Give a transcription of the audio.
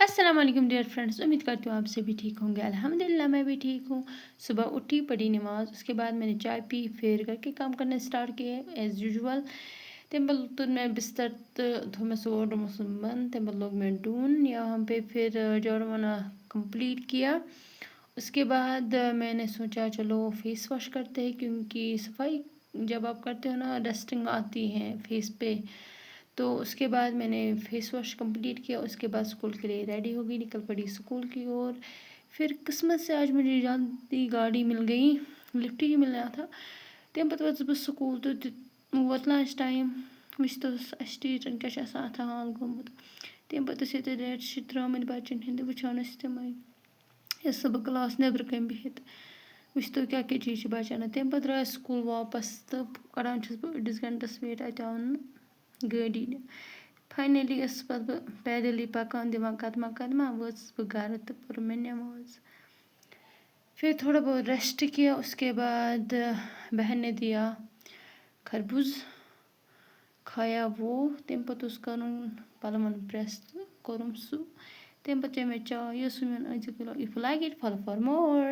अस्सलाम वालेकुम dear friends, उम्मीद करती हूँ आप सभी ठीक होंगे। अल्हम्दुलिल्लाह मैं भी ठीक हूँ। सुबह उठी, पढ़ी नमाज, उसके बाद मैंने चाय पी, फिर घर के काम करने स्टार्ट किए एज़ यूजुअल। तम तो मैं बिस्तर तो मैं सो बंद तम लोग मैं डून यहाँ पे फिर जौरमाना कंप्लीट किया। उसके बाद मैंने सोचा चलो फेस वॉश करते हैं, क्योंकि सफाई जब आप करते हो ना डस्टिंग आती है फेस पे। तो उसके बाद मैंने फ़ेस वॉश कंप्लीट किया। उसके बाद स्कूल के लिए रेडी हो गई, निकल पड़ी स्कूल की ओर। फिर किस्मत से आज मुझे जल्दी गाड़ी मिल गई, लिफ्ट ही मिलना था। तम पे वस बस स्कूल तो वोत लंच टाइम वुच तो टीचरन क्या अत हाल गोमुत। तम पे डेट शीट द्रामत बच्चन हंद वुचान तमें सब क्लास नबर कन बिहित वुच तो क्या चीज़ बचान। तम पे द्राय स्कूल वापस तो कड़ान अड़िस घंटस वेट अत आव गाड़ी ने। फाइनली पत पैदल पकान दिवान कदमा कदमा वस घर तो पुर में नमाज। फिर थोड़ा बहुत रेस्ट किया। उसके बाद बहन ने दिया खरबूज, खाया वो। तम पे पलवन प्रेस कोरम सू। तम पे चे मे चाय। If you like it, follow for more.